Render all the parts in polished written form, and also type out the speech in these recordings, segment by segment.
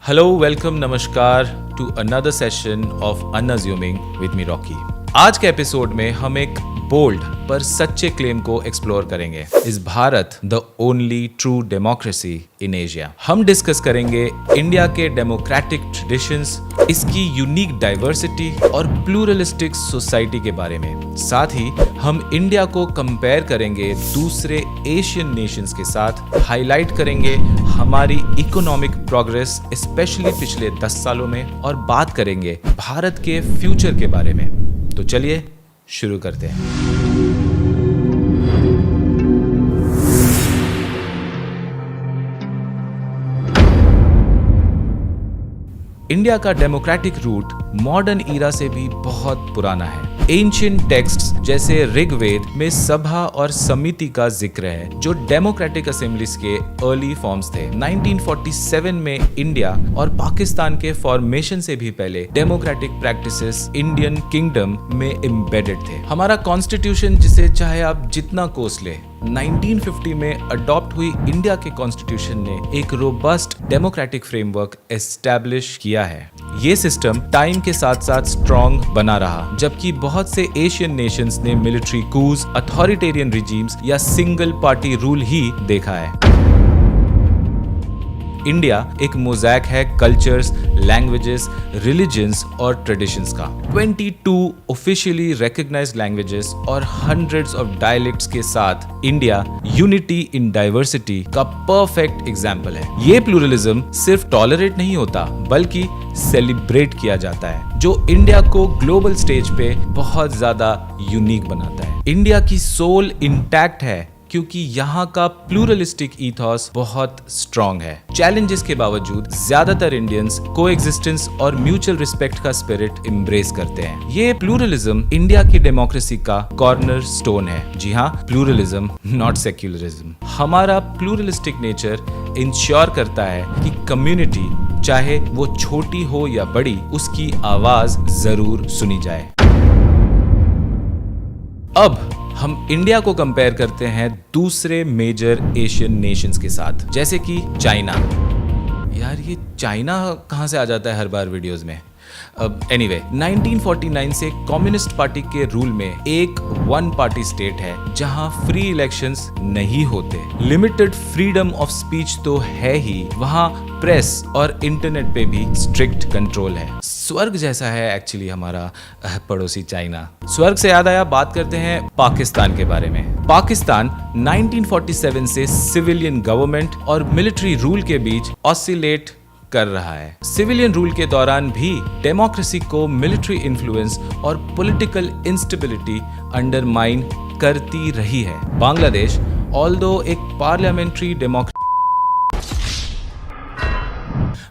Hello welcome नमस्कार to another session of unassuming with me Rocky. आज के episode में हम एक बोल्ड पर सच्चे क्लेम को एक्सप्लोर करेंगे। Is Bharat the only true democracy in Asia? हम डिस्कस करेंगे इंडिया के डेमोक्रेटिक ट्रेडिशंस, इसकी यूनिक डाइवर्सिटी और प्लूरलिस्टिक सोसाइटी के बारे में। साथ ही हम इंडिया को कंपेयर करेंगे दूसरे एशियन नेशंस के साथ, हाईलाइट करेंगे हमारी इकोनॉमिक प्रोग्रेस स्पेशली पिछले 10 सालों में, और बात करेंगे भारत के फ्यूचर के बारे में। तो चलिए शुरू करते हैं। इंडिया का डेमोक्रेटिक रूट मॉडर्न ईरा से भी बहुत पुराना है। एंशिएंट टेक्स्ट्स जैसे ऋग्वेद में सभा और समिति का जिक्र है, जो डेमोक्रेटिक असेंबलीज के अर्ली फॉर्म्स थे। 1947 में इंडिया और पाकिस्तान के फॉर्मेशन से भी पहले डेमोक्रेटिक प्रैक्टिसेस इंडियन किंगडम में एम्बेडेड थे। हमारा कॉन्स्टिट्यूशन, जिसे चाहे आप जितना कोस ले, 1950 में अडॉप्ट हुई इंडिया के कॉन्स्टिट्यूशन ने एक रोबस्ट डेमोक्रेटिक फ्रेमवर्क एस्टैब्लिश किया है। ये सिस्टम टाइम के साथ साथ स्ट्रॉन्ग बना रहा, जबकि बहुत से एशियन नेशंस ने मिलिट्री कूज, अथॉरिटेरियन रिजीम्स या सिंगल पार्टी रूल ही देखा है। इंडिया एक मोज़ैक है कल्चर्स, लैंग्वेजेस, रिलीजन्स और ट्रेडिशंस का। 22 ऑफिशियली रिकॉग्नाइज्ड लैंग्वेजेस और हंड्रेड्स ऑफ डायलेक्ट्स के साथ इंडिया यूनिटी इन डाइवर्सिटी का परफेक्ट एग्जाम्पल है। ये प्लूरलिज्म सिर्फ टॉलरेट नहीं होता, बल्कि सेलिब्रेट किया जाता है, जो इंडिया को ग्लोबल स्टेज पे बहुत ज्यादा यूनिक बनाता है। इंडिया की सोल इंटैक्ट है क्योंकि यहाँ का प्लूरलिस्टिक ईथॉस बहुत स्ट्रॉन्ग है। चैलेंजेस के बावजूद ज्यादातर इंडियंस कोएग्जिस्टेंस और म्यूचुअल रिस्पेक्ट का स्पिरिट एम्ब्रेस करते हैं। ये प्लूरलिज्म इंडिया की डेमोक्रेसी का कॉर्नर स्टोन है। जी हाँ, प्लूरलिज्म, नॉट सेक्युलरिज्म। हमारा प्लूरलिस्टिक नेचर इंश्योर करता है कि कम्युनिटी, चाहे वो छोटी हो या बड़ी, उसकी आवाज जरूर सुनी जाए। अब हम इंडिया को कंपेयर करते हैं दूसरे मेजर एशियन नेशंस के साथ, जैसे कि चाइना। यार, ये चाइना कहां से आ जाता है हर बार वीडियोस में। एनीवे, 1949 से कम्युनिस्ट पार्टी के रूल में एक वन पार्टी स्टेट है जहां फ्री इलेक्शंस नहीं होते। लिमिटेड फ्रीडम ऑफ स्पीच तो है ही, वहां प्रेस और इंटरनेट पे भी स्ट्रिक्ट कंट्रोल है। स्वर्ग जैसा है एक्चुअली हमारा पड़ोसी चाइना। स्वर्ग से याद आया, बात करते हैं पाकिस्तान के बारे में। पाकिस्तान 1947 से सिविलियन गवर्नमेंट और मिलिट्री रूल के बीच ऑसिलेट कर रहा है। सिविलियन रूल के दौरान भी डेमोक्रेसी को मिलिट्री इन्फ्लुएंस और पॉलिटिकल इंस्टेबिलिटी अंडरमाइन करती रही है। बांग्लादेश, ऑल्दो एक पार्लियामेंट्री डेमोक्रेसी,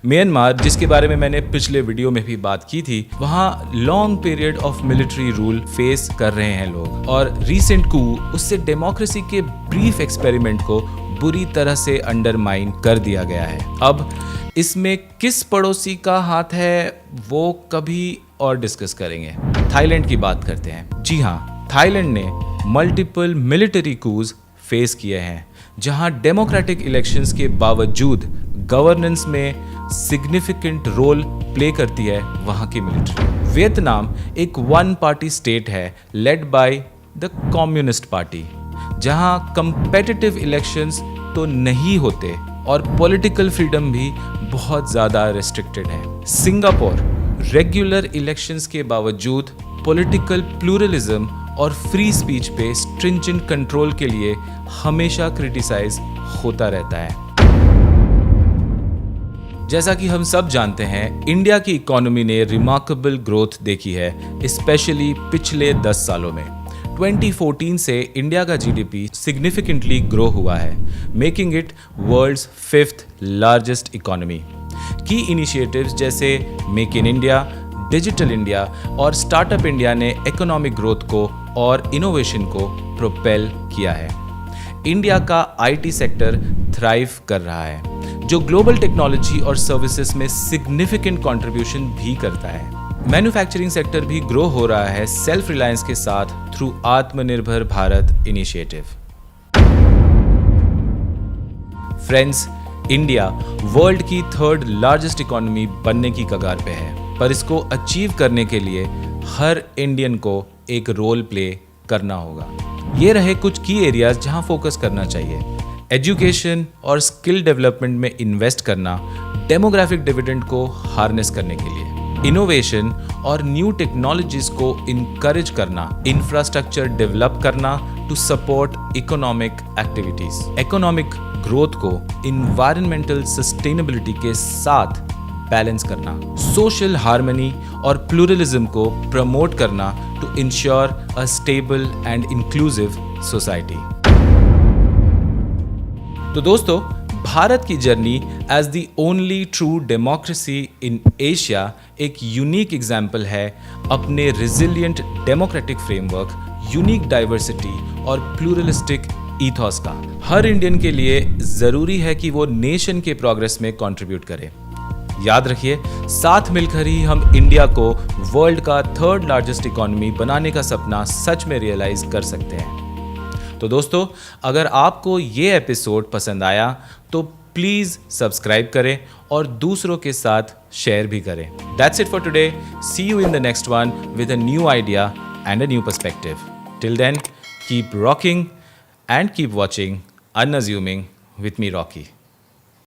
म्यांमार, जिसके बारे में मैंने पिछले वीडियो में भी बात की थी, वहां long period of military rule face कर रहे हैं लोग, और रीसेंट कू उससे डेमोक्रेसी के ब्रीफ एक्सपेरिमेंट को बुरी तरह से अंडरमाइन कर दिया गया है। अब इसमें किस पड़ोसी का हाथ है वो कभी और डिस्कस करेंगे। थाईलैंड की बात करते हैं। जी हाँ, थाईलैंड ने मल्टीपल मिलिट्री कूज फेस किए हैं, जहां डेमोक्रेटिक इलेक्शंस के बावजूद गवर्नेंस में सिग्निफिकेंट रोल प्ले करती है वहां की मिलिट्री। वियतनाम एक वन पार्टी स्टेट है led by the communist party, जहां कंपेटिटिव इलेक्शंस तो नहीं होते और पॉलिटिकल फ्रीडम भी बहुत ज्यादा रेस्ट्रिक्टेड है। सिंगापुर रेगुलर इलेक्शंस के बावजूद पॉलिटिकल प्लूरलिज्म और फ्री स्पीच पे स्ट्रिंजेंट कंट्रोल के लिए हमेशा क्रिटिसाइज होता रहता है। जैसा कि हम सब जानते हैं, इंडिया की इकोनॉमी ने रिमार्केबल ग्रोथ देखी है, स्पेशली पिछले 10 सालों में। 2014 से इंडिया का जीडीपी सिग्निफिकेंटली ग्रो हुआ है, making it world's 5th largest economy. की इनिशिएटिव्स जैसे make in India, digital India और स्टार्टअप इंडिया ने इकोनॉमिक ग्रोथ को और इनोवेशन को प्रोपेल किया है। इंडिया का आईटी सेक्टर थ्राइव कर रहा है, जो ग्लोबल टेक्नोलॉजी और सर्विसेज में सिग्निफिकेंट कंट्रीब्यूशन भी करता है। मैन्युफैक्चरिंग सेक्टर भी ग्रो हो रहा है सेल्फ रिलायंस के साथ थ्रू आत्मनिर्भर Bharat initiative. Friends, India world की 3rd लार्जेस्ट इकोनॉमी बनने की कगार पे है, पर इसको अचीव करने के लिए हर इंडियन को एक रोल प्ले करना होगा। ये रहे कुछ की एरियाज जहां फोकस करना चाहिए। एजुकेशन और स्किल डेवलपमेंट में इन्वेस्ट करना डेमोग्राफिक डिविडेंड को हार्नेस करने के लिए, इनोवेशन और न्यू टेक्नोलॉजीज को इनकरेज करना, इंफ्रास्ट्रक्चर डेवलप करना to support economic activities, economic growth को इन्वायरमेंटल सस्टेनेबिलिटी के साथ बैलेंस करना, सोशल हार्मनी और प्लूरलिज्म को प्रमोट करना to ensure a stable and inclusive society. तो दोस्तों, भारत की journey as the only true democracy in Asia एक यूनिक एग्जाम्पल है अपने resilient democratic framework, unique diversity और प्लूरलिस्टिक ईथॉस का। हर इंडियन के लिए जरूरी है कि वो नेशन के प्रोग्रेस में कंट्रीब्यूट करे। याद रखिए, साथ मिलकर ही हम इंडिया को वर्ल्ड का 3rd लार्जेस्ट इकोनॉमी बनाने का सपना सच में रियलाइज कर सकते हैं। तो दोस्तों, अगर आपको ये एपिसोड पसंद आया तो प्लीज़ सब्सक्राइब करें और दूसरों के साथ शेयर भी करें। That's it for today. See you in the next one with a new idea and a new perspective. Till then, keep rocking and keep watching Unassuming with me, Rocky.